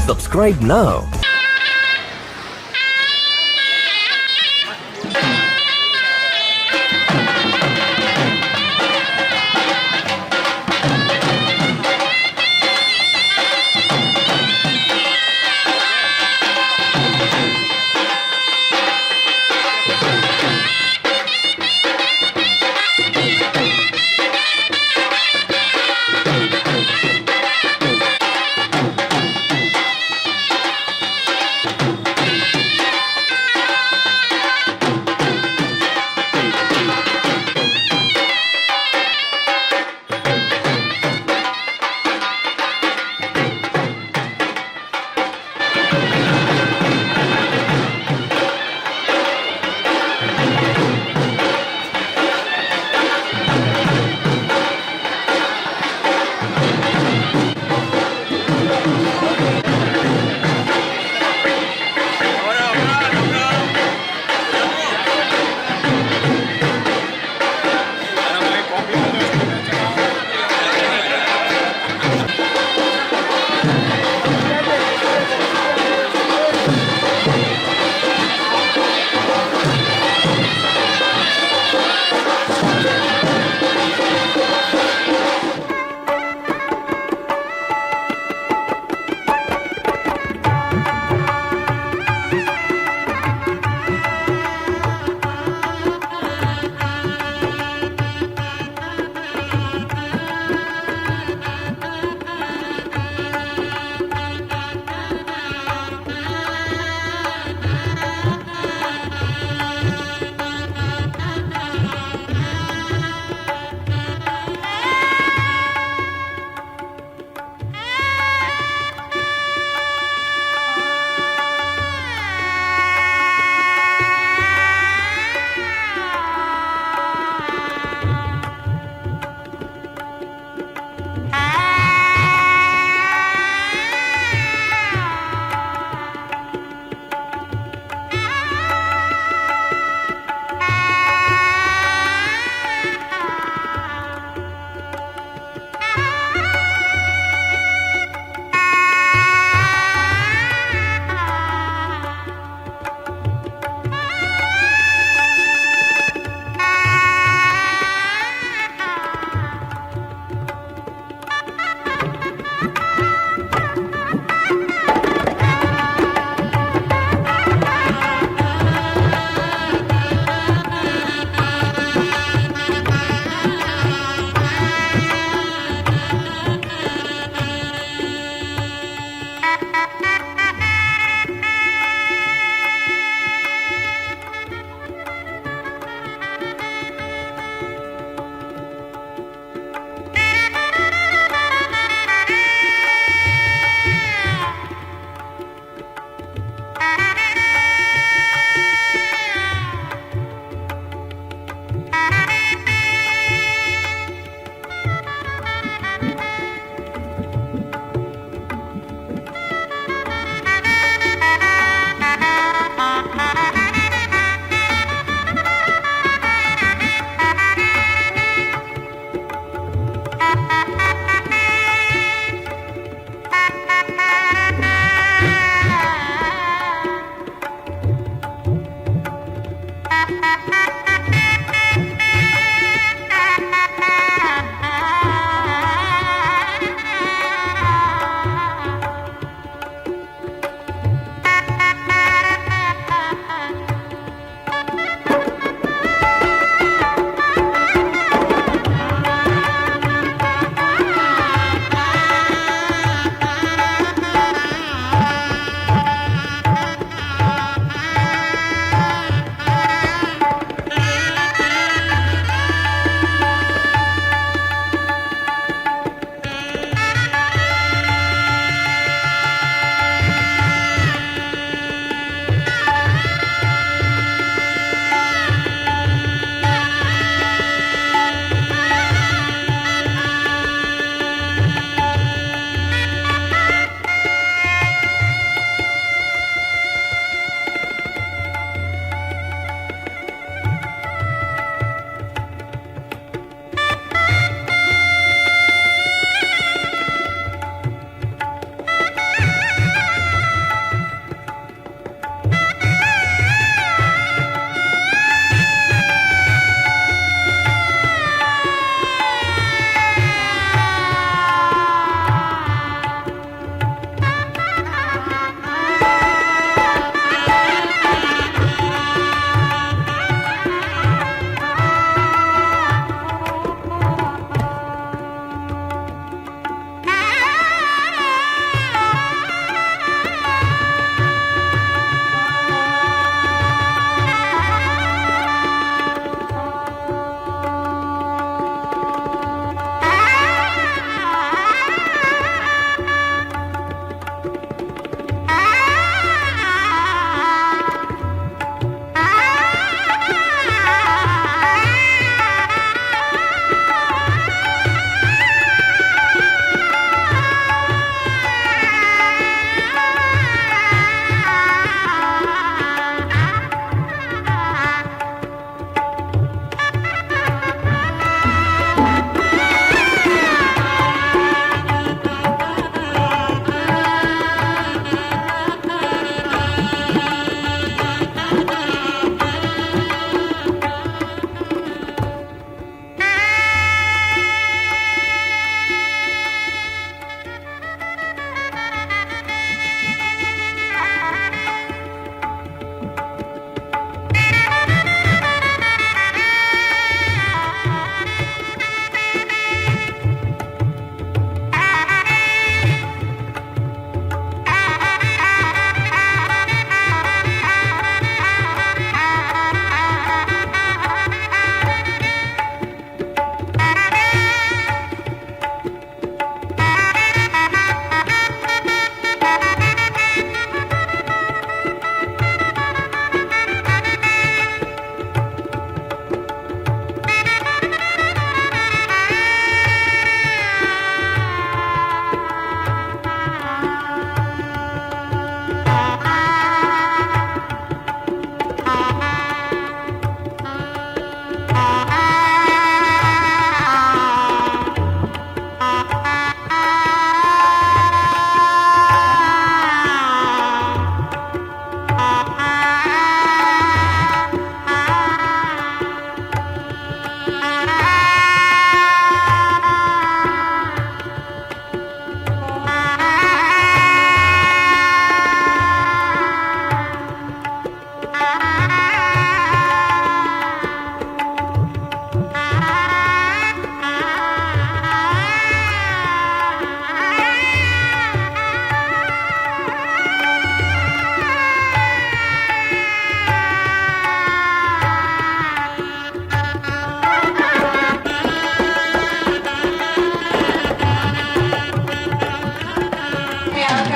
Subscribe now.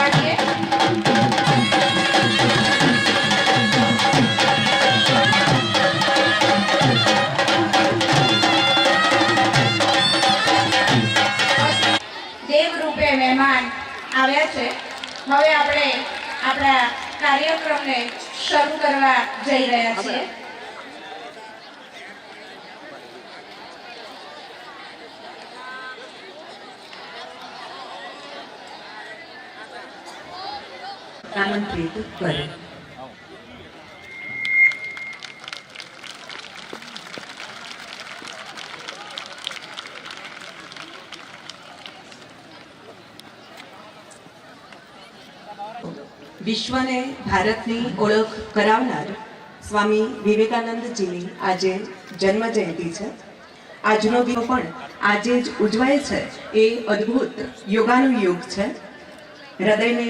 કાઢીએ. દેવ રૂપે મહેમાન આવ્યા છે. હવે આપણે આપણા કાર્યક્રમને શરૂ કરવા જઈ રહ્યા છીએ. આમંત્રિત કરે. વિશ્વને ભારતની ઓળખ કરાવનાર સ્વામી વિવેકાનંદજીની આજે જન્મ જયંતિ છે. આજનો દિવસ પણ આજે જ ઉજવાય છે એ અદ્ભુત યોગાનુયોગ છે. હૃદયને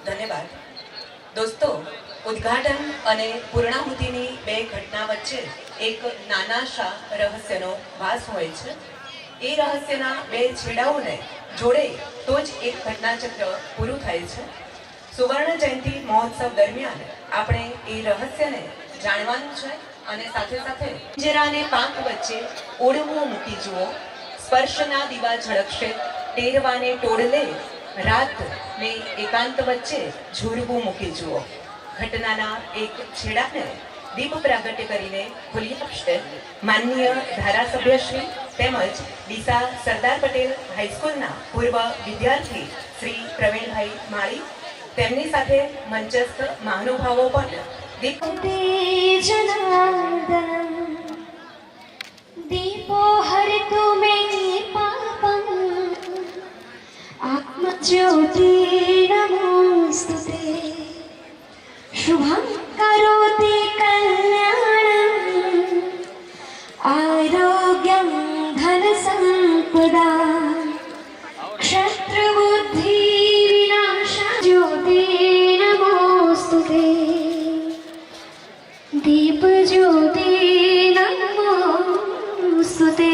ધન્યવાદ. દોસ્તો, ઉદ્ઘાટન અને પૂર્ણાહુતિની બે ઘટના વચ્ચે એક નાનાશા રહસ્યનો વાસ હોય છે. એ રહસ્યના બે છેડાઓને જોડે તો જ એક ઘટનાચક્ર પૂરું થાય છે. સુવર્ણ જયંતિ મહોત્સવ દરમિયાન આપણે એ રહસ્યને જાણવાનું છે અને સાથે સાથે પિંજરાને પાંખ વચ્ચે ઓળવું મૂકી જુઓ, સ્પર્શના દીવા ઝળકશે, ટેરવાને ટોળલે, રાત ને એકાંત વચ્ચે ઝૂરવું મૂકી જુઓ. ઘટનાના એક છેડાને દીપ પ્રાગટ્ય કરીને ખુલી આપશે માનનીય ધારાસભ્યશ્રી તેમજ ડીસા સરદાર પટેલ હાઈસ્કૂલના પૂર્વ વિદ્યાર્થી શ્રી પ્રવીણભાઈ માળી. તેમની સાથે મંચસ્થ મહાનુભાવો પણ દીપ दीपो हरितु मे पापम् आत्मज्योतिर्नमोऽस्तुते शुभं करोति कल्याणम् आरोग्यं धनसम्पदा क्षत्रबुद्धिविनाशा ज्योतिर्नमोऽस्तुते दीपज्योति नमोऽस्तुते.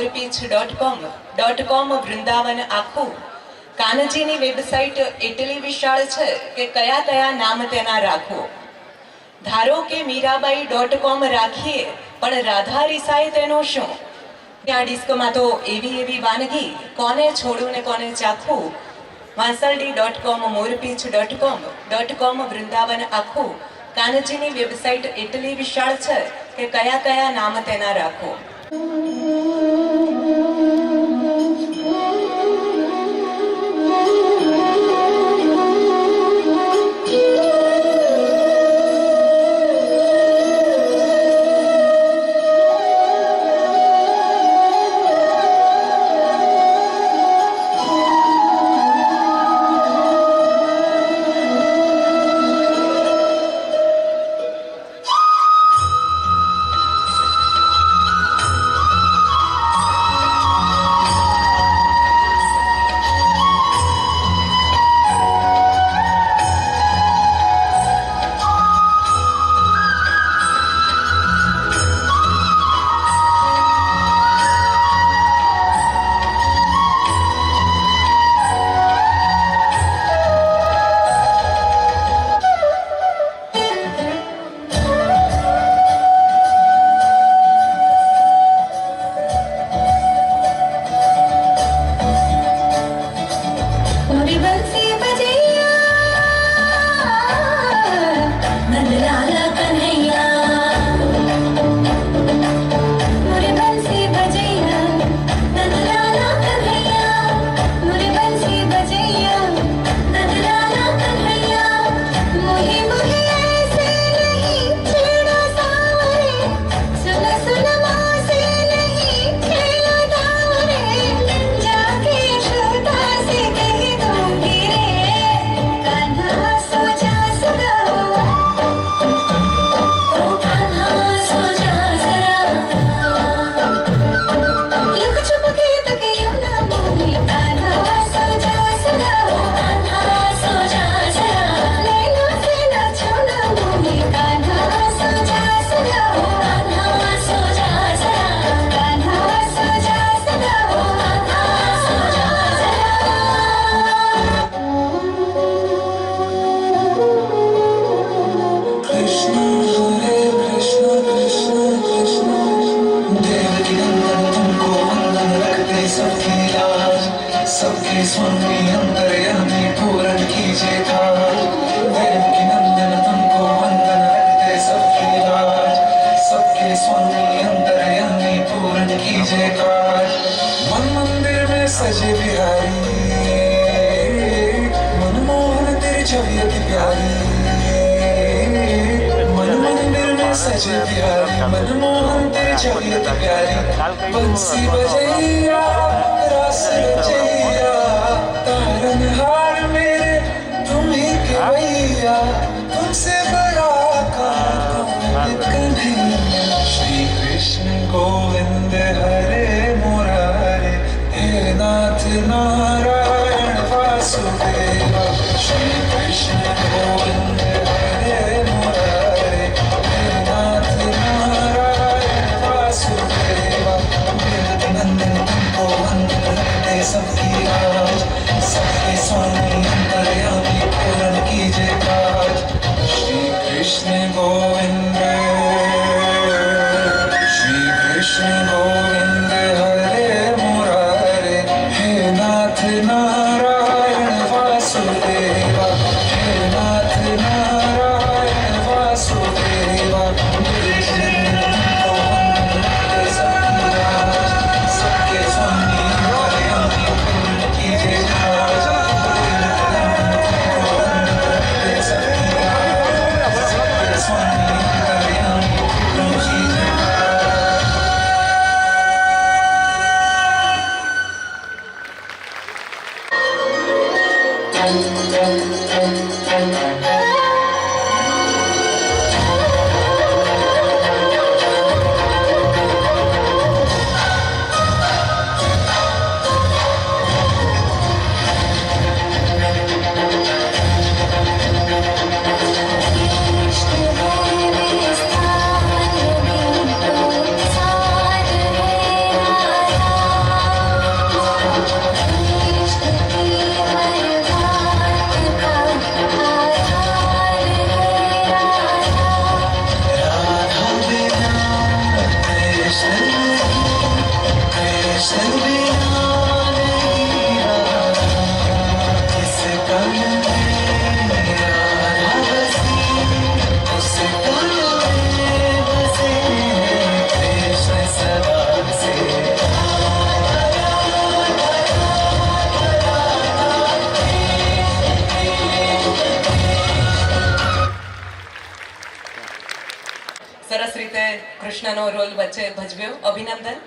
moorpeech.com વૃંદાવન આખું. કાનજીની વેબસાઇટ એટલી વિશાળ છે કે કયા કયા નામ તેના રાખો. ધારો કે મીરાબાઈ.com રાખીએ પણ રાધા રિસાય તેનો શું? ત્યાં ડિસ્કમાં તો એવી વાનગી કોને છોડું ને કોને ચાખવું. વાંસલડી.com moorpeech.com વૃંદાવન આખું. કાનજીની વેબસાઇટ એટલી વિશાળ છે કે કયા કયા નામ તેના રાખો. सजे बिहारी मनमोहन तेरी छवि अति प्यारी मन मंदिर में सजे बिहारी मनमोहन तेरी छवि अति प्यारी बंसी बजैया रास रचैया तारनहार मेरे तुम ही के भैया तुमसे बड़ा कौन कन्हैया श्री कृष्ण गोविंद हरे मुरारे हे नाथ नारायण वासुदेव श्री कृष्ण गोविंद हरे मुरारे हे नाथ नारायण वासुदेव नंदन तुमको वंदन करते सबकी राज सबके स्वामी अंतर्यामी पूर्ण कीजिए काज श्री कृष्ण गोविंद श्री कृष्ण गोविंद हरे मुरारे हे नाथ नारायण वासुदेव हे नाथ नारायण वासुदेव सबके स्वामी अंतर्यामी पूर्ण कीजिए काज सबकी राज सबके स्वामी अंतर्यामी पूर्ण कीजिए कृष्ण કૃષ્ણનો રોલ વચ્ચે ભજવ્યો. અભિનંદન.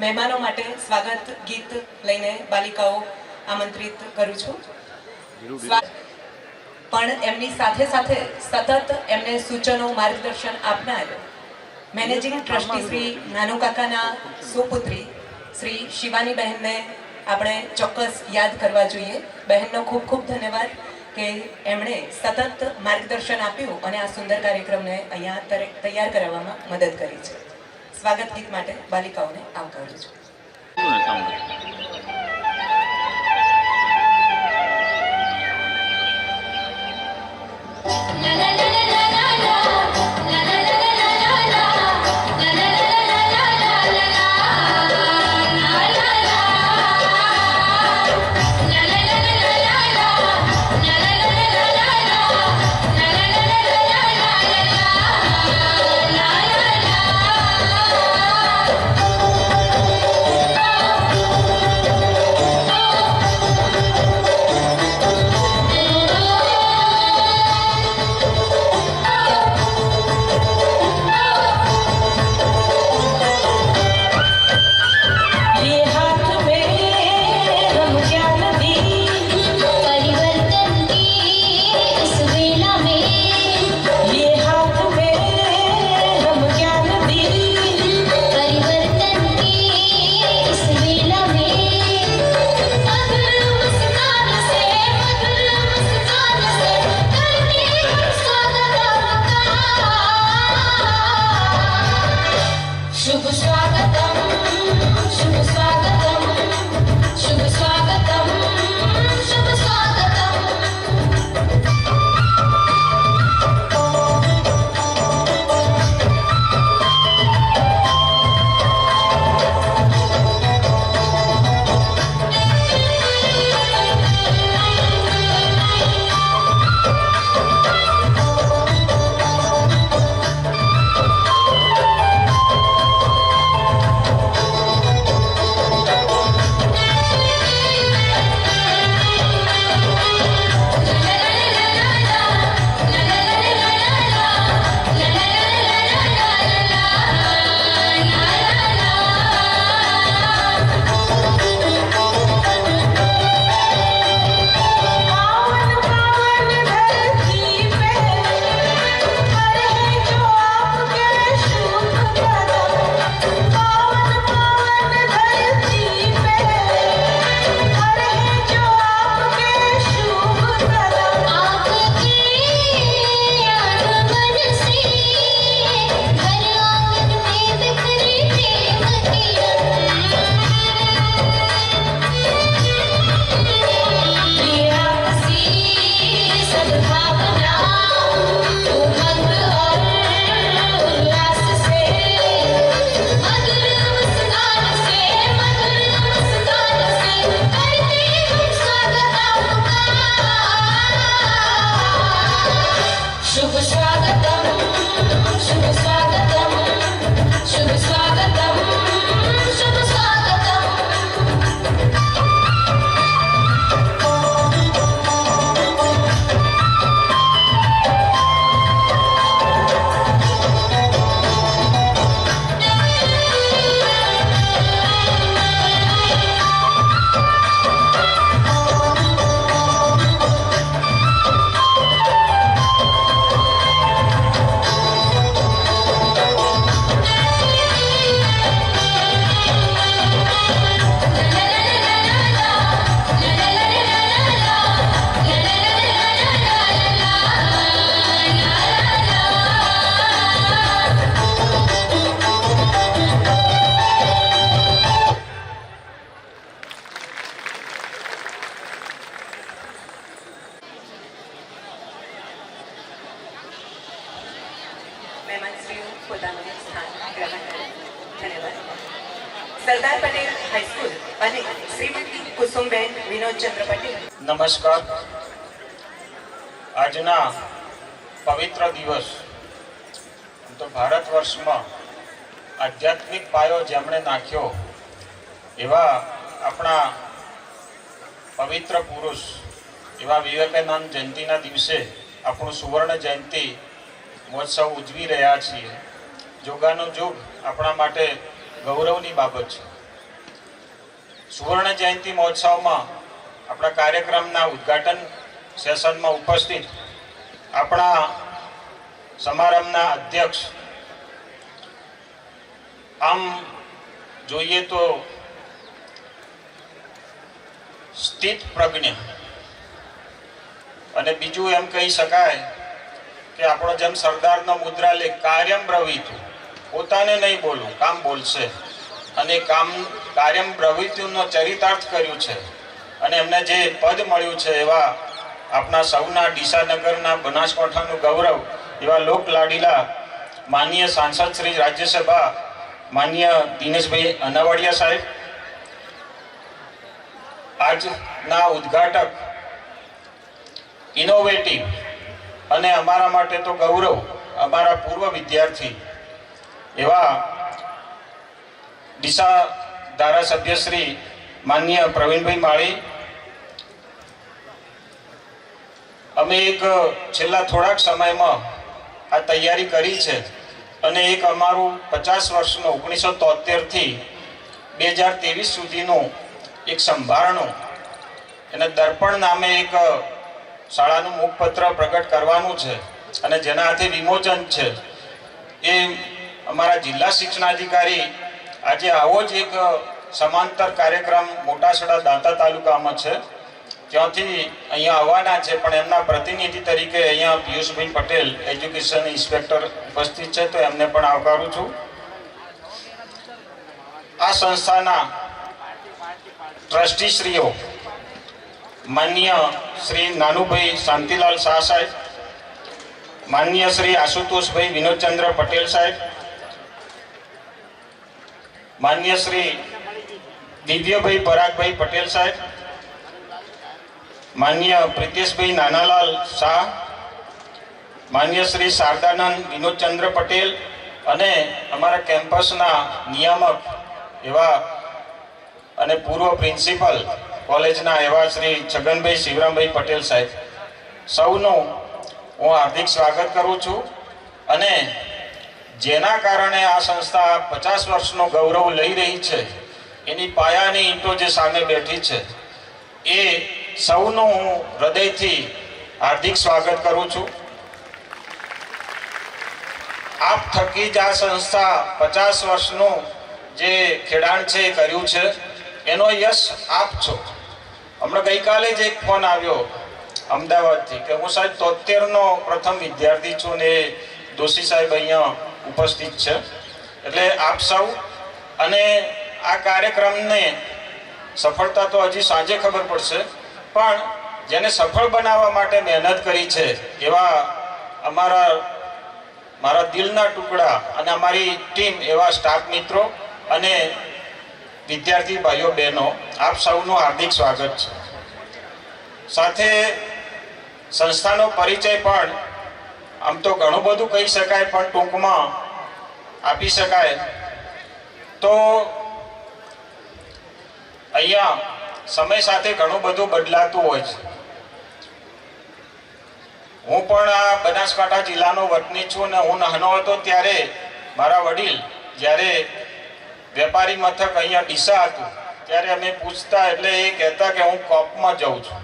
મહેમાનો માટે સ્વાગત ગીત લઈને બાલિકાઓ આમંત્રિત કરું છું. પણ એમની સાથે સાથે સતત એમને સૂચનો માર્ગદર્શન આપનાર મેનેજિંગ ટ્રસ્ટી શ્રી નાનુ કાકાના સુપુત્રી શ્રી શિવાની બહેનને આપણે ચોક્કસ યાદ કરવા જોઈએ. બહેનનો ખૂબ ખૂબ ધન્યવાદ કે એમણે સતત માર્ગદર્શન આપ્યું અને આ સુંદર કાર્યક્રમને અહીંયા તૈયાર કરવામાં મદદ કરી છે. સ્વાગત ગીત માટે બાલિકાઓને આવકારું છું. સરદાર પટેલ હાઈસ્કૂલ અને શ્રીમતી કુસુમબેન વિનોદચંદ્ર પટેલ. નમસ્કાર. આજના પવિત્ર દિવસ તો ભારત વર્ષમાં આધ્યાત્મિક પાયો જેમણે નાખ્યો એવા આપણા પવિત્ર પુરુષ એવા વિવેકાનંદ જયંતિના દિવસે આપણું સુવર્ણ જયંતિ મહોત્સવ ઉજવી રહ્યા છીએ. જોગાનો જોગ આપણા માટે ગૌરવની બાબત છે. સુવર્ણ જયંતિ મહોત્સવમાં આપણા કાર્યક્રમના ઉદ્ઘાટન સેશનમાં ઉપસ્થિત આપણા સમારંભના અધ્યક્ષ, આમ જોઈએ તો સ્થિત પ્રજ્ઞ, અને બીજું એમ કહી શકાય કે આપણો જેમ સરદારનો મુદ્રાલેખ કાર્યમ બ્રવીતુ, પોતાને નહીં બોલવું કામ બોલશે, અને કાર્યમ બ્રવીતુનો ચરિતાર્થ કર્યું છે. અને એમને જે પદ મળ્યું છે એવા આપણા સૌના ડીસાનગરના બનાસકાંઠાનું ગૌરવ એવા લોક લાડીલા માનનીય સાંસદ શ્રી રાજ્યસભા માનનીય દિનેશભાઈ અનાવાડિયા સાહેબ, આજના ઉદ્ઘાટક, ઇનોવેટિવ અને અમારા માટે તો ગૌરવ અમારા પૂર્વ વિદ્યાર્થી એવા ડીસા ધારાસભ્ય શ્રી માનનીય પ્રવીણભાઈ માળી, અમે એક છેલ્લા થોડાક સમયમાં આ તૈયારી કરી છે અને એક અમારું 50 વર્ષનું 1973 થી 2023 સુધીનું એક સંભારણું એને દર્પણ નામે એક શાળાનું મુખપત્ર પ્રગટ કરવાનું છે અને જેના હાથે વિમોચન છે. એ અમારા જિલ્લા શિક્ષણાધિકારી આજે આવો જ એક સમાંતર કાર્યક્રમ મોટાસડા દાંતા તાલુકામાં છે, ત્યાંથી અહીંયા આવવાના છે, પણ એમના પ્રતિનિધિ તરીકે અહીંયા પિયુષભાઈ પટેલ એજ્યુકેશન ઇન્સ્પેક્ટર ઉપસ્થિત છે, તો એમને પણ આવકારું છું. આ સંસ્થાના ટ્રસ્ટીશ્રીઓ માનનીય શ્રી નાનુભાઈ શાંતિલાલ શાહ સાહેબ, માનનીય શ્રી આશુતોષભાઈ વિનોદચંદ્ર પટેલ સાહેબ, માનનીય શ્રી દિવ્યભાઈ પરાગભાઈ પટેલ સાહેબ, માનનીય પ્રિતેશભાઈ નાનાલાલ શાહ, માનનીય શ્રી શારદાનંદ વિનોદચંદ્ર પટેલ અને અમારા કેમ્પસના નિયામક એવા અને પૂર્વ પ્રિન્સિપલ કોલેજના એવા શ્રી છગનભાઈ શિવરામભાઈ પટેલ સાહેબ, સૌનું હું હાર્દિક સ્વાગત કરું છું. અને જેના કારણે આ સંસ્થા 50 વર્ષનો ગૌરવ લઈ રહી છે એની પાયાની ઈંટો જે સામે બેઠી છે એ સૌનું હું હૃદયથી હાર્દિક સ્વાગત કરું છું. આપ થકી જ આ સંસ્થા 50 વર્ષનું જે ખેડાણ છે એ કર્યું છે, એનો યશ આપ છો. હમણાં ગઈકાલે જ એક ફોન આવ્યો અમદાવાદથી કે હું સાહેબ 73નો પ્રથમ વિદ્યાર્થી છું ને દોશી સાહેબ અહીંયા ઉપસ્થિત છે. એટલે આપ સૌ અને આ કાર્યક્રમને સફળતા તો હજી સાંજે ખબર પડશે, પણ જેને સફળ બનાવવા માટે મહેનત કરી છે એવા મારા દિલના ટુકડા અને અમારી ટીમ એવા સ્ટાફ મિત્રો અને વિદ્યાર્થી ભાઈઓ બહેનો, આપ સૌનું હાર્દિક સ્વાગત છે. સાથે સંસ્થાનો પરિચય પણ આમ તો ઘણું બધું કહી શકાય, પણ ટૂંકમાં આપી શકાય તો અહીંયા સમય સાથે ઘણું બધું બદલાતું હોય છે. હું પણ આ બનાસકાંઠા જિલ્લાનો વતની છું ને હું નાનો હતો ત્યારે મારા વડીલ જ્યારે વેપારી મથક અહીંયા ડીસા હતું ત્યારે અમે પૂછતા એટલે એ કહેતા કે હું કોપમાં જાઉં છું.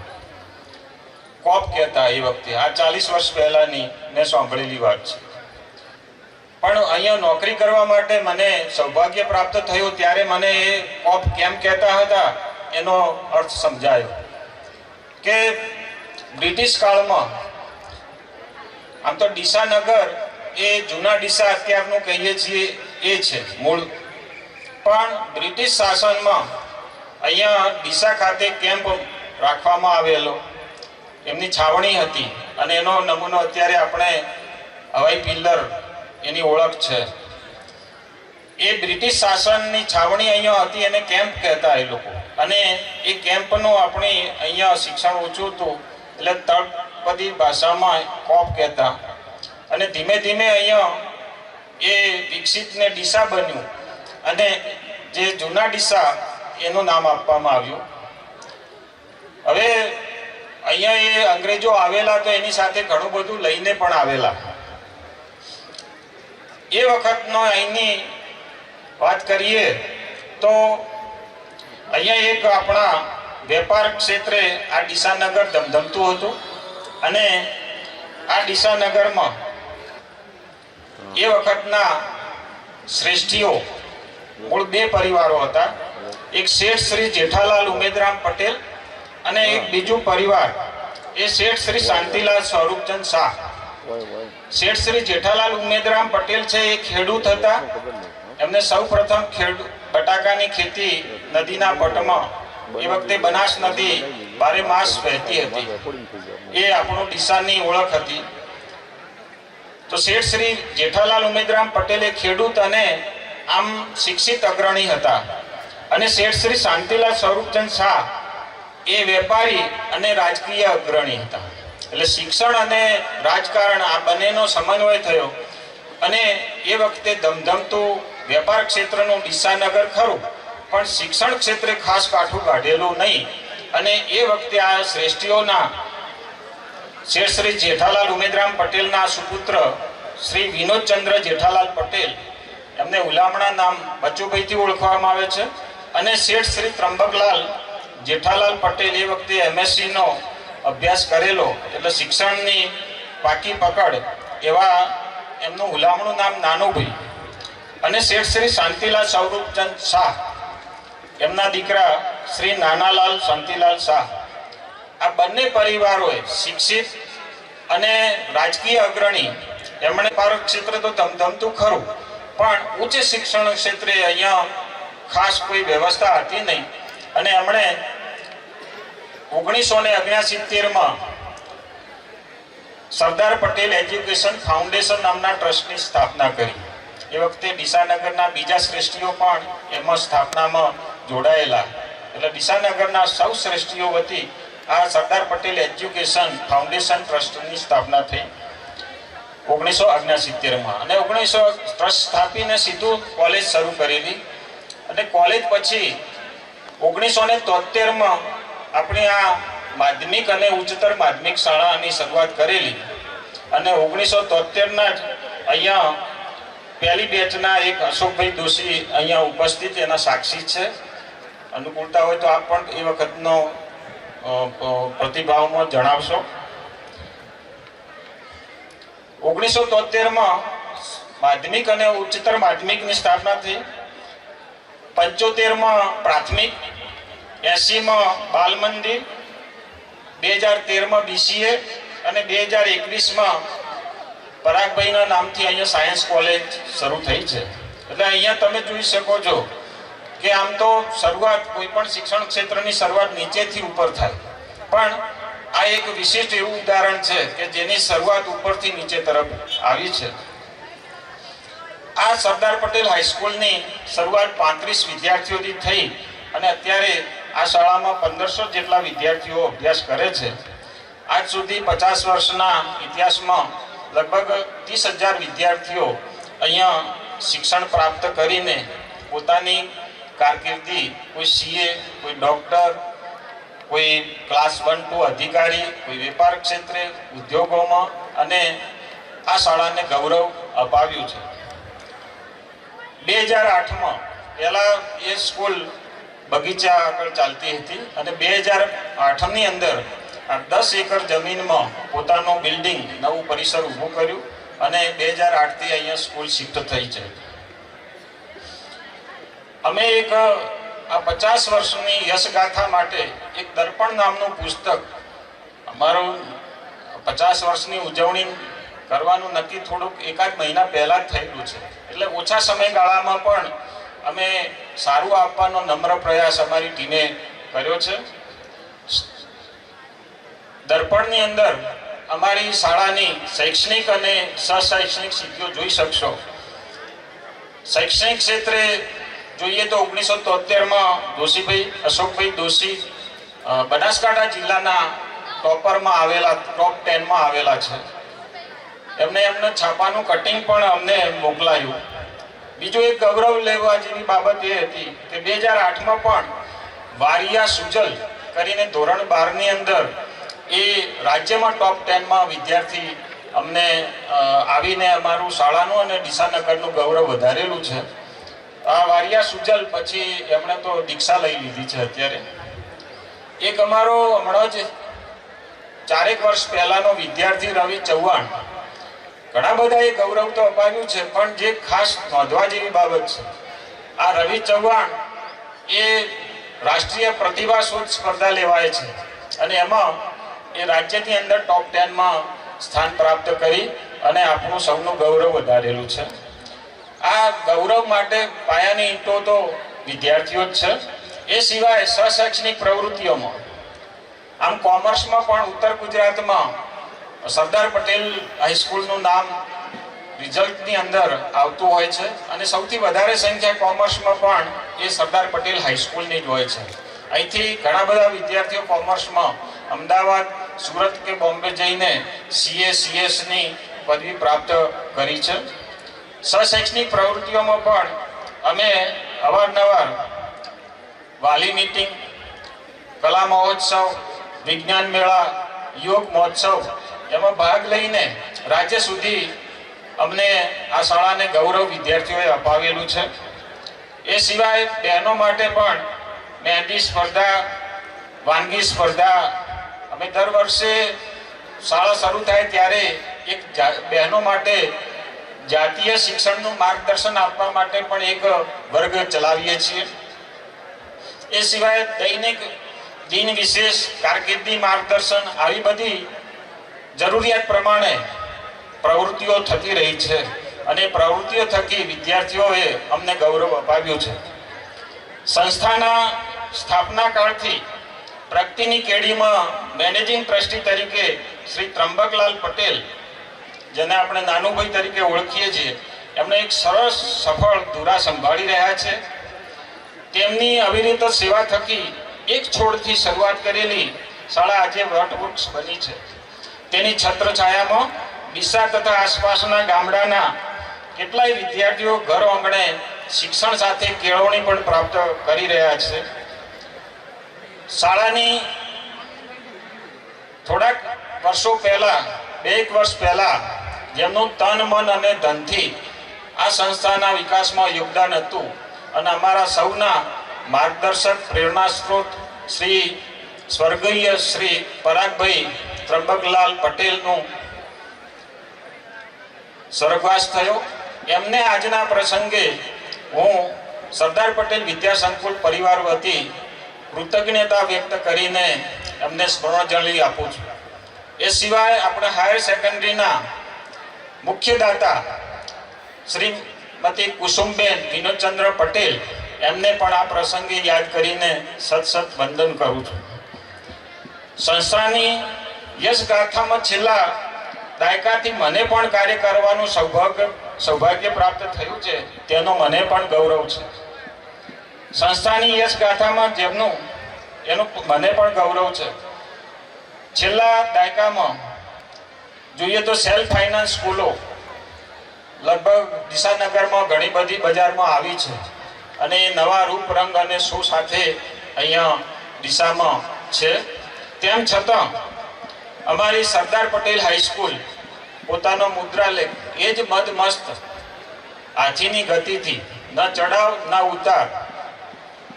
કોપ કહેતા એ વખતે, આ 40 વર્ષ પહેલાની મેં સાંભળેલી વાત છે. પણ અહીંયા નોકરી કરવા માટે મને સૌભાગ્ય પ્રાપ્ત થયું ત્યારે મને એ કોપ કેમ કહેતા હતા એનો અર્થ સમજાયો કે બ્રિટિશ કાળમાં આમ તો ડીસાનગર એ જૂના ડીસા અત્યારનું કહીએ છીએ એ છે મૂળ, પણ બ્રિટિશ શાસનમાં અહીંયા ડીસા ખાતે કેમ્પ રાખવામાં આવેલો, એમની છાવણી હતી અને એનો નમૂનો અત્યારે આપણે હવાઈ પિલ્લર એની ઓળખ છે. એ બ્રિટિશ શાસનની છાવણી અહીંયા હતી એને કેમ્પ કહેતા એ લોકો, અને એ કેમ્પનું આપણી અહીંયા શિક્ષણ ઊંચું હતું એટલે તળપદી ભાષામાં કોપ કહેતા. અને ધીમે ધીમે અહીંયા એ વિકસિતને ડીસા બન્યું અને જે જૂના ડીસા એનું નામ આપવામાં આવ્યું. હવે અહીંયા એ અંગ્રેજો આવેલા તો એની સાથે ઘણું બધું લઈને પણ આવેલા. એ વખતનો અહીંની વાત કરીએ તો અહીંયા એક આપણા વેપાર ક્ષેત્રે આ ડીસાનગર ધમધમતું હતું અને આ ડીસાનગરમાં એ વખતના શ્રેષ્ઠીઓ મૂળ બે પરિવારો હતા. એક શેઠ શ્રી જેઠાલાલ ઉમેદરામ પટેલ અને એક બીજું પરિવાર એ શેઠ શ્રી શાંતિલાલ સ્વરૂપચંદ શાહ. શેઠ શ્રી જેઠાલાલ ઉમેદરામ પટેલ છે એ ખેડૂત હતા. એમને સૌ પ્રથમ બટાકાની ખેતી નદીના પટમાં, એ વખતે બનાસ નદી બારે માસ વહેતી હતી, એ આપણું ડીસાની ઓળખ હતી. તો શેઠ શ્રી જેઠાલાલ ઉમેદરામ પટેલ એ ખેડૂત અને આમ શિક્ષિત અગ્રણી હતા. અને શેઠ શ્રી શાંતિલાલ સ્વરૂપચંદ શાહ એ વેપારી અને રાજકીય અગ્રણી હતા. એટલે શિક્ષણ અને રાજકારણ આ બંનેનો સમન્વય થયો અને એ વખતે ધમધમતું વેપાર ક્ષેત્રનું ડીસાનગર ખરું, પણ શિક્ષણ ક્ષેત્રે ખાસ કાઠું કાઢેલું નહીં. અને એ વખતે આ શ્રેષ્ઠીઓના શેઠ શ્રી જેઠાલાલ ઉમેદરામ પટેલના સુપુત્ર શ્રી વિનોદચંદ્ર જેઠાલાલ પટેલ, એમને હુલામણા નામ બચુભાઈથી ઓળખવામાં આવે છે. અને શેઠ શ્રી ત્રંબકલાલ જેઠાલાલ પટેલ એ વખતે MSc નો અભ્યાસ કરેલો, એટલે શિક્ષણની પાકી પકડ એવા એમનું હુલામણું નામ નાનુભાઈ. અને શેઠ શ્રી શાંતિલાલ સ્વરૂપચંદ શાહ, એમના દીકરા શ્રી નાનાલાલ શાંતિલાલ શાહ. આ બંને પરિવારોએ શિક્ષિત અને રાજકીય અગ્રણી, એમણે પારક ક્ષેત્ર તો ધમધમતું ખરું, પણ ઉચ્ચ શિક્ષણ ક્ષેત્રે અહીંયા ખાસ કોઈ વ્યવસ્થા હતી નહીં. અને એમણે 1969માં સરદાર પટેલ એજ્યુકેશન ફાઉન્ડેશન નામના ટ્રસ્ટની સ્થાપના કરી. એ વખતે ડીસાનગરના બીજા શ્રેષ્ઠીઓ પણ એમાં સ્થાપનામાં જોડાયેલા. એટલે ડીસાનગરના સૌ શ્રેષ્ઠીઓ વતી આ સરદાર પટેલ એજ્યુકેશન ફાઉન્ડેશન ટ્રસ્ટની સ્થાપના થઈ 1969માં. અને 19 ટ્રસ્ટ સ્થાપીને સીધું કોલેજ શરૂ કરેલી. અને કોલેજ પછી 1973માં આપણી આ માધ્યમિક અને ઉચ્ચતર માધ્યમિક શાળાની શરૂઆત કરેલી. અને 1973ના જ અહીંયા પહેલી બેચના એક અશોકભાઈ દોશી અહીંયા ઉપસ્થિત, એના સાક્ષી છે. અનુકૂળતા હોય તો આપ પણ એ વખતનો પ્રતિભાવમાં જણાવશો. 1973માં માધ્યમિક અને ઉચ્ચતર માધ્યમિકની સ્થાપના થઈ. 75માં પ્રાથમિક, 80માં બાલ મંદિર, 2013માં BCA અને 2021માં પરાગભાઈના નામથી અહીંયા સાયન્સ કોલેજ શરૂ થઈ છે. એટલે અહીંયા તમે જોઈ શકો છો કે આમ તો શરૂઆત કોઈ પણ શિક્ષણ ક્ષેત્રની શરૂઆત નીચેથી ઉપર થાય, પણ આ એક વિશિષ્ટ એવું ઉદાહરણ છે કે જેની શરૂઆત ઉપરથી નીચે તરફ આવી છે. આ સરદાર પટેલ હાઈસ્કૂલની શરૂઆત 35 વિદ્યાર્થીઓથી થઈ અને અત્યારે આ શાળામાં 1500 જેટલા વિદ્યાર્થીઓ અભ્યાસ કરે છે. આજ સુધી 50 વર્ષના ઇતિહાસમાં લગભગ 30,000 વિદ્યાર્થીઓ અહીંયા શિક્ષણ પ્રાપ્ત કરીને પોતાની કારકિર્દી, કોઈ CA, કોઈ ડૉક્ટર, કોઈ ક્લાસ 1-2 અધિકારી, કોઈ વેપાર ક્ષેત્રે, ઉદ્યોગોમાં, અને આ શાળાને ગૌરવ અપાવ્યું છે. 2008માં પહેલાં એ સ્કૂલ બગીચા આગળ ચાલતી હતી અને 2008ની અંદર 10 એકર જમીનમાં પોતાનું બિલ્ડિંગ, નવું પરિસર ઊભું કર્યું અને 2008થી અહીંયા સ્કૂલ શિફ્ટ થઈ છે. અમે એક આ 50 વર્ષની યશગાથા માટે એક દર્પણ નામનું પુસ્તક, અમારું 50 વર્ષની ઉજવણી કરવાનું નક્કી થોડુંક એકાદ મહિના પહેલા જ થયેલું છે. એટલે ઓછા સમયગાળામાં પણ અમે સારું આપવાનો નમ્ર પ્રયાસ અમારી ટીમે કર્યો છે. દર્પણની અંદર અમારી શાળાની શૈક્ષણિક અને સશૈક્ષણિક સિદ્ધિઓ જોઈ શકશો. શૈક્ષણિક ક્ષેત્રે જોઈએ તો 1973માં દોશીભાઈ અશોકભાઈ દોશી બનાસકાંઠા જિલ્લાના ટોપરમાં આવેલા, ટોપ 10માં આવેલા છે. એમને છાપાનું કટિંગ પણ અમને મોકલાયું. બીજું એક ગૌરવ લેવા જેવી બાબત એ હતી કે 2008માં પણ વારિયા સુજલ કરીને ધોરણ 12ની અંદર એ રાજ્યમાં ટોપ 10માં વિદ્યાર્થી અમને આવીને અમારું શાળાનું અને ડીસાનગરનું ગૌરવ વધારેલું છે. આ વારિયા સુજલ પછી એમણે તો દીક્ષા લઈ લીધી છે અત્યારે. એક અમારો હમણાં જ 4 વર્ષ પહેલાનો વિદ્યાર્થી રવિ ચૌહાણ, ઘણા બધાએ ગૌરવ તો અપાવ્યું છે, પણ જે ખાસ નોંધવા જેવી બાબત છે, આ રવિ ચૌહાણ એ રાષ્ટ્રીય પ્રતિભા શોધ સ્પર્ધા લેવાય છે અને એમાં એ રાજ્યની અંદર ટોપ 10માં સ્થાન પ્રાપ્ત કરી અને આપણું સૌનું ગૌરવ વધારેલું છે. આ ગૌરવ માટે પાયાની ઈંટો તો વિદ્યાર્થીઓ જ છે. એ સિવાય શૈક્ષણિક પ્રવૃત્તિઓમાં આમ કોમર્સમાં પણ ઉત્તર ગુજરાતમાં સરદાર પટેલ હાઈસ્કૂલનું નામ રિઝલ્ટની અંદર આવતું હોય છે અને સૌથી વધારે સંખ્યા કોમર્સમાં પણ એ સરદાર પટેલ હાઈસ્કૂલની જ હોય છે. અહીંથી ઘણા બધા વિદ્યાર્થીઓ કોમર્સમાં અમદાવાદ, સુરત કે બોમ્બે જઈને CA CS ની પદવી પ્રાપ્ત કરી છે. શૈક્ષણિક પ્રવૃત્તિઓમાં પણ અમે અવારનવાર વાલી મીટિંગ, કલા મહોત્સવ, વિજ્ઞાન મેળા, યોગ મહોત્સવ એમાં ભાગ લઈને રાજ્ય સુધી અમને આ શાળાને ગૌરવ વિદ્યાર્થીઓએ અપાવેલું છે. એ સિવાય બહેનો માટે પણ મહેંદી સ્પર્ધા, વાનગી સ્પર્ધા, અમે દર વર્ષે શાળા શરૂ થાય ત્યારે એક બહેનો માટે જાતીય શિક્ષણનું માર્ગદર્શન આપવા માટે પણ એક વર્ગ ચલાવીએ છીએ. એ સિવાય દૈનિક દિન વિશેષ, કારકિર્દી માર્ગદર્શન, આવી બધી જરૂરિયાત પ્રમાણે પ્રવૃત્તિઓ થતી રહી છે અને પ્રવૃત્તિઓ થકી વિદ્યાર્થીઓએ અમને ગૌરવ અપાવ્યું છે. સંસ્થાના સ્થાપના કાળથી પ્રગતિની કેડીમાં મેનેજિંગ ટ્રસ્ટી તરીકે શ્રી ત્રંબકલાલ પટેલ, જેને આપણે નાનુભાઈ તરીકે ઓળખીએ છીએ, એમણે એક સરસ સફળ ધુરા સંભાળી રહ્યા છે. તેમની અવિરત સેવા થકી એક છોડથી શરૂઆત કરેલી શાળા આજે વટવૃક્ષ બની છે. તેની છત્રછાયામાં ડીસા તથા આસપાસના ગામડાના કેટલાય વિદ્યાર્થીઓ ઘર આંગણે શિક્ષણ સાથે કેળવણી પણ પ્રાપ્ત કરી રહ્યા છે. શાળાની થોડાક વર્ષો પહેલા, 2 વર્ષ પહેલા જેમનું તન, મન અને ધનથી આ સંસ્થાના વિકાસમાં યોગદાન હતું અને અમારા સૌના માર્ગદર્શક, પ્રેરણા સ્ત્રોત શ્રી સ્વર્ગીય શ્રી પરાગભાઈ ત્રંબકલાલ પટેલનું સ્વર્ગવાસ થયો. એમને આજના પ્રસંગે હું સરદાર પટેલ વિદ્યા સંકુલ પરિવાર વતી કૃતજ્ઞતા વ્યક્ત કરીને એમને સ્મરણાંજલિ આપું છું. એ સિવાય આપણે હાયર સેકન્ડરીના મુખ્ય દાતા શ્રીમતી કુસુમબેન વિનોદચંદ્ર પટેલ, એમને પણ આ પ્રસંગે યાદ કરીને સત વંદન કરું છું. સંસ્થાની યશગાથામાં છેલ્લા દાયકાથી મને પણ કાર્ય કરવાનું સૌભાગ્ય પ્રાપ્ત થયું છે, તેનો મને પણ ગૌરવ છે. સંસ્થાની યશગાથામાં એનું મને પણ ગૌરવ છે. છેલ્લા દાયકામાં જોઈએ તો સેલ્ફ ફાઇનાન્સ સ્કૂલો લગભગ ડીસાનગરમાં ઘણી બધી બજારમાં આવી છે અને નવા રૂપ, રંગ અને શો સાથે અહીંયા ડીસામાં છે. તેમ છતાં અમારી સરદાર પટેલ હાઈસ્કૂલ પોતાનો મુદ્રાલેખ એ જ મદમસ્ત હાથીની ગતિથી, ન ચડાવ ન ઉતાર,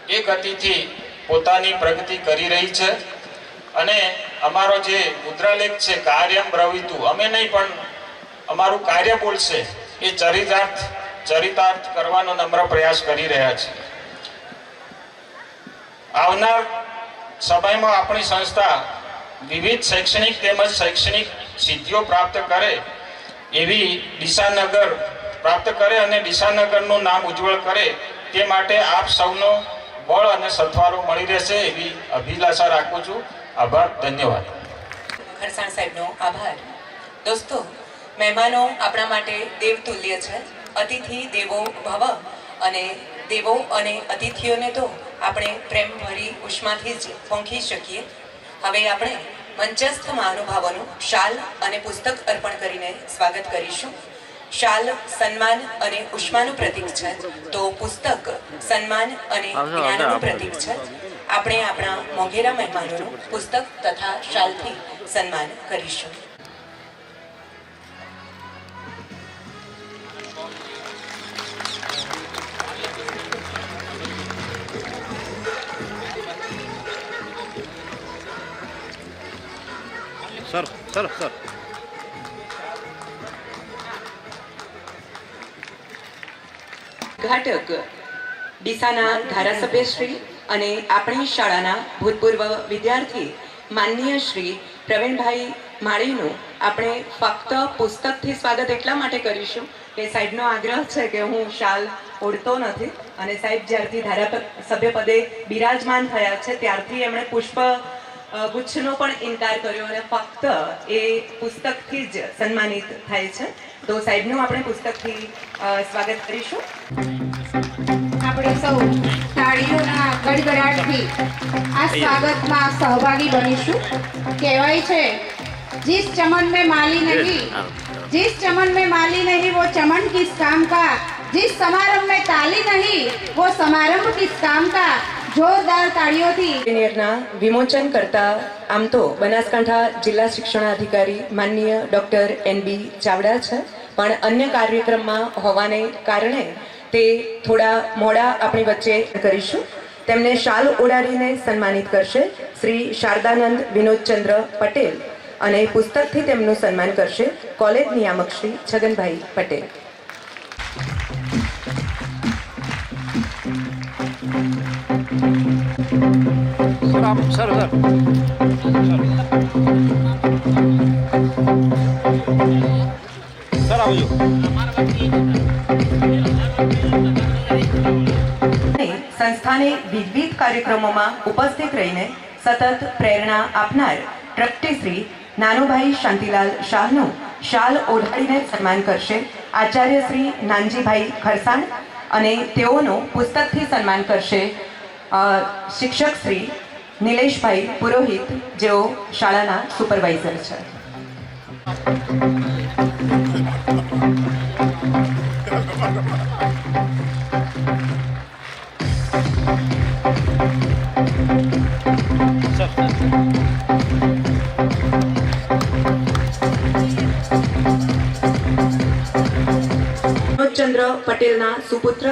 એ ગતિથી પોતાની પ્રગતિ કરી રહી છે. અને અમારો જે મુદ્રાલેખ છે, કાર્યમ બ્રવીતુ, અમે નહીં પણ અમારું કાર્ય બોલશે, એ ચરિતાર્થ કરવાનો નમ્ર પ્રયાસ કરી રહ્યા છે. આવનાર સમયમાં આપણી સંસ્થા વિવિધ શૈક્ષણિક તેમજ શૈક્ષણિક સિદ્ધિઓ પ્રાપ્ત કરે એવી ડીસાનગર પ્રાપ્ત કરે અને ડીસાનગરનું નામ ઉજ્જવળ કરે, તે માટે આપ સૌનો બળ અને સથવારો મળી રહેશે એવી અભિલાષા રાખું છું. આભાર, ધન્યવાદ. ખરસાણ સાહેબનો આભાર. દોસ્તો, મહેમાનો આપણા માટે દેવતુલ્ય છે. અતિથિ દેવો ભવ, અને દેવો અને અતિથિઓને તો આપણે પ્રેમભરી ઉષ્માથી જ પહોંચી શકીએ. હવે આપણે મંચસ્થ મહાનુભાવોનું શાલ અને પુસ્તક અર્પણ કરીને સ્વાગત કરીશું. શાલ સન્માન અને ઉષ્માનું પ્રતીક છે, તો પુસ્તક સન્માન અને જ્ઞાનનું પ્રતીક છે. આપણે આપણા મોંઘેરા મહેમાનોનું પુસ્તક તથા શાલથી સન્માન કરીશું. સર સર સર ઘાટક ડીસાના ધારાસભ્યશ્રી અને આપણી શાળાના ભૂતપૂર્વ વિદ્યાર્થી માનનીય શ્રી પ્રવીણભાઈ માળીનું આપણે ફક્ત પુસ્તકથી સ્વાગત એટલા માટે કરીશું કે સાહેબનો આગ્રહ છે કે હું શાલ ઓઢતો નથી અને સાહેબ જ્યારથી ધારાસભ્ય પદે બિરાજમાન થયા છે ત્યારથી એમણે પુષ્પ ગુચ્છનો પણ ઇનકાર કર્યો અને ફક્ત એ પુસ્તકથી જ સન્માનિત થાય છે. તો સાહેબનું આપણે પુસ્તકથી સ્વાગત કરીશું. આપણે સૌ તાળીઓના ગડગડાટથી આ સ્વાગતમાં સહભાગી બનીશું. કહેવાય છે जिस चमन में माली नहीं, जिस चमन में माली नहीं वो चमन किस काम का, जिस समारंभ में ताली नहीं वो समारंभ किस काम का. જોરદાર તાળીઓથી એન્જિનિયરના વિમોચન કરતા આમ તો બનાસકાંઠા જિલ્લા શિક્ષણાધિકારી માનનીય ડૉક્ટર NB ચાવડા છે, પણ અન્ય કાર્યક્રમમાં હોવાને કારણે તે થોડા મોડા આપણી વચ્ચે કરીશું. તેમને શાલ ઓઢાડીને સન્માનિત કરશે શ્રી શારદાનંદ વિનોદચંદ્ર પટેલ અને પુસ્તકથી તેમનું સન્માન કરશે કોલેજ નિયામક Shri Chhaganbhai Patel. Sir sir sir આવજો. સંસ્થાને વિવિધ કાર્યક્રમોમાં ઉપસ્થિત રહીને સતત પ્રેરણા આપનાર ટ્રસ્ટી શ્રી નાનુભાઈ શાંતિલાલ શાહનું શાલ ઓઢાડીને સન્માન કરશે આચાર્ય શ્રી નાનજીભાઈ ખરસાણ અને તેઓનું પુસ્તકથી સન્માન કરશે શિક્ષક શ્રી નિલેશભાઈ પુરોહિત, જેઓ શાળાના સુપરવાઇઝર છે. વિનોદચંદ્ર પટેલના સુપુત્ર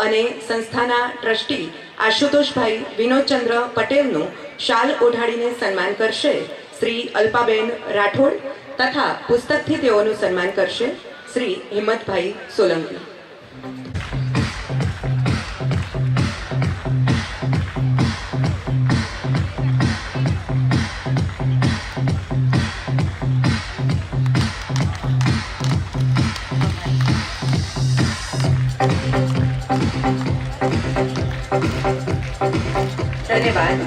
અને સંસ્થાના ટ્રસ્ટી આશુતોષભાઈ વિનોદચંદ્ર પટેલનું શાલ ઓઢાડીને સન્માન કરશે શ્રી અલ્પાબેન રાઠોડ તથા પુસ્તકથી તેઓનું સન્માન કરશે શ્રી હિંમતભાઈ સોલંકી. ધન્યવાદ.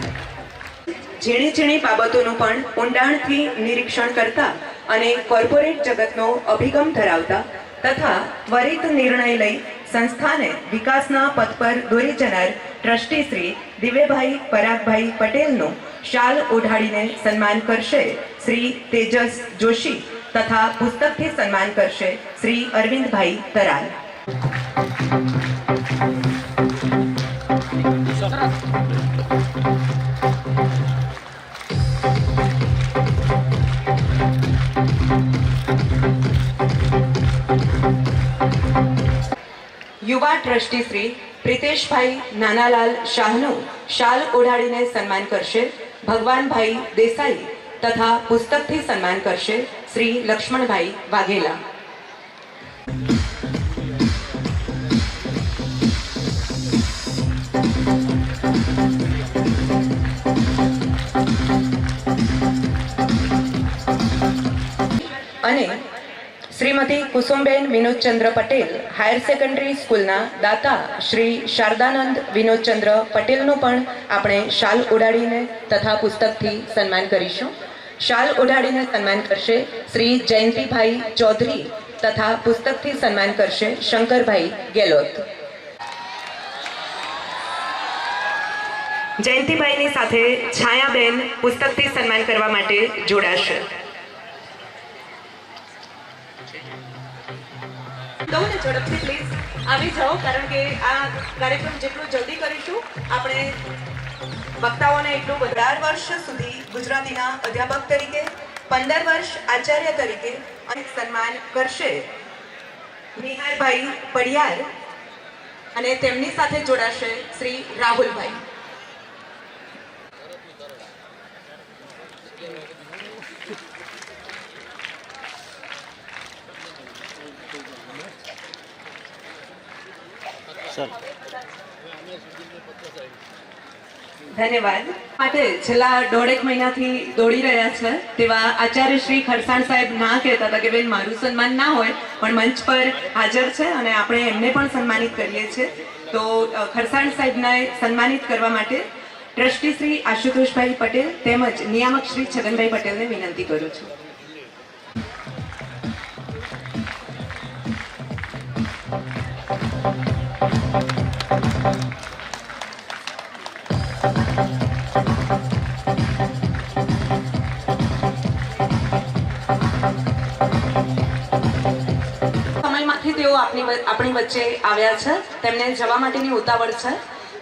ઝીણી ઝીણી બાબતોનું પણ ઊંડાણથી નિરીક્ષણ કરતા અને કોર્પોરેટ જગતનો અભિગમ ધરાવતા તથા ત્વરિત નિર્ણય લઈ સંસ્થાને વિકાસના પથ પર દોરી જનાર ટ્રસ્ટી શ્રી દિવ્યભાઈ પરાગભાઈ પટેલનું શાલ ઓઢાડીને સન્માન કરશે શ્રી તેજસ જોશી તથા પુસ્તકથી સન્માન કરશે શ્રી અરવિંદભાઈ તરાલ. યુવા ટ્રસ્ટી શ્રી પ્રિતેશભાઈ નાનાલાલ શાહનું શાલ ઓઢાડીને સન્માન કરશે ભગવાનભાઈ દેસાઈ તથા પુસ્તકથી સન્માન કરશે શ્રી લક્ષ્મણભાઈ વાઘેલા. અને શ્રીમતી કુસુમબેન વિનોદચંદ્ર પટેલ હાયર સેકન્ડરી સ્કૂલના દાતા શ્રી શારદાનંદ વિનોદચંદ્ર પટેલનું પણ આપણે શાલ ઓઢાડીને તથા પુસ્તકથી સન્માન કરીશું. શાલ ઓઢાડીને સન્માન કરશે શ્રી જયંતિભાઈ ચૌધરી તથા પુસ્તકથી સન્માન કરશે શંકરભાઈ ગેલોત. જયંતિભાઈની સાથે છાયાબેન પુસ્તકથી સન્માન કરવા માટે જોડાશે. કહું ને ઝડપથી પ્લીઝ આવી જાઓ, કારણ કે આ કાર્યક્રમ જેટલું જલ્દી કરીશું આપણે વક્તાઓને એટલું 18 વર્ષ સુધી ગુજરાતીના અધ્યાપક તરીકે 15 વર્ષ આચાર્ય તરીકે સન્માન કરશે નિહાળભાઈ પડિયાર અને તેમની સાથે જોડાશે શ્રી રાહુલભાઈ. સર ધન્યવાદ. માટે છેલ્લા 1.5 મહિનાથી દોડી રહ્યા છે તેવા આચાર્ય શ્રી ખરસાણ સાહેબ ના કહેતા હતા કે બેન મારું સન્માન ના હોય, પણ મંચ પર હાજર છે અને આપણે એમને પણ સન્માનિત કરીએ છીએ. તો ખરસાણ સાહેબને સન્માનિત કરવા માટે ટ્રસ્ટી શ્રી આશુતોષભાઈ પટેલ તેમજ નિયામક શ્રી છગનભાઈ પટેલને વિનંતી કરું છું. સમયમાંથી તેઓ આપણી વચ્ચે આવ્યા છે. તેમને જવા માટેની ઉતાવળ છે,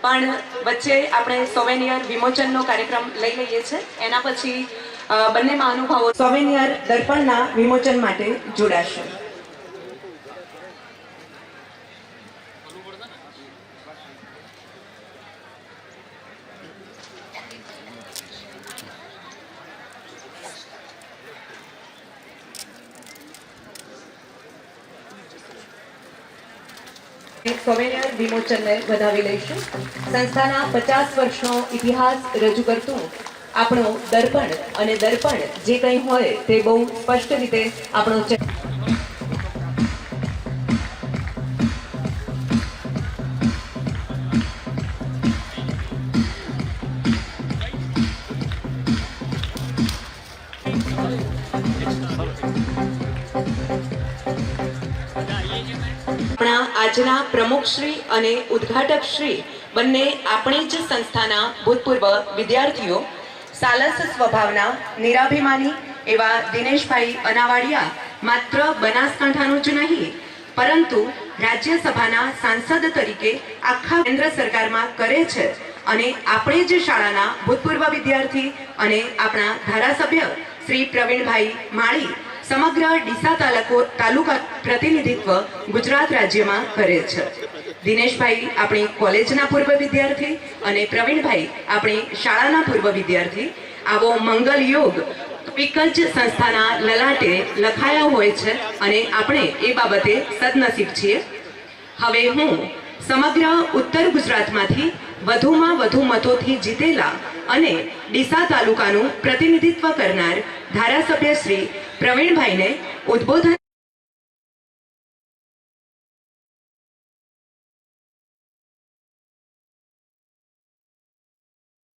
પણ વચ્ચે આપણે સોવેનિયર વિમોચનનો કાર્યક્રમ લઈ લઈએ છીએ. એના પછી બંને મહાનુભાવો સોવેનિયર દર્પણના વિમોચન માટે જોડાશે. સોવેનિયર વિમોચનને વધાવી લઈશું. સંસ્થાના 50 વર્ષનો ઇતિહાસ રજૂ કરતું આપણું દર્પણ અને દર્પણ જે કંઈ હોય તે બહુ સ્પષ્ટ રીતે આપણો આપણા આજના પ્રમુખશ્રી અને ઉદ્ઘાટકશ્રી બંને આપણી જ સંસ્થાના ભૂતપૂર્વ વિદ્યાર્થીઓ, સાલસ સ્વભાવના નિરાભિમાની એવા દિનેશભાઈ અનાવાડિયા માત્ર બનાસકાંઠાનું જ નહીં પરંતુ રાજ્યસભાના સાંસદ તરીકે આખા કેન્દ્ર સરકારમાં કરે છે અને આપણે જ શાળાના ભૂતપૂર્વ વિદ્યાર્થી અને આપણા ધારાસભ્ય શ્રી પ્રવીણભાઈ માળી સમગ્ર ડીસા તાલુકા પ્રતિનિધિત્વ ગુજરાત રાજ્યમાં કરે છે. દિનેશભાઈ આપણી કોલેજના પૂર્વ વિદ્યાર્થી અને પ્રવીણભાઈ આપણી શાળાના પૂર્વ વિદ્યાર્થી. આવો મંગલ યોગ એક જ સંસ્થાના લલાટે લખાયા હોય છે અને આપણે એ બાબતે સદનસીબ છીએ. હવે હું સમગ્ર ઉત્તર ગુજરાતમાંથી વધુમાં વધુ મતોથી જીતેલા અને ડીસા તાલુકાનું પ્રતિનિધિત્વ કરનાર ધારાસભ્ય શ્રી પ્રવીણભાઈને ઉદ્બોધન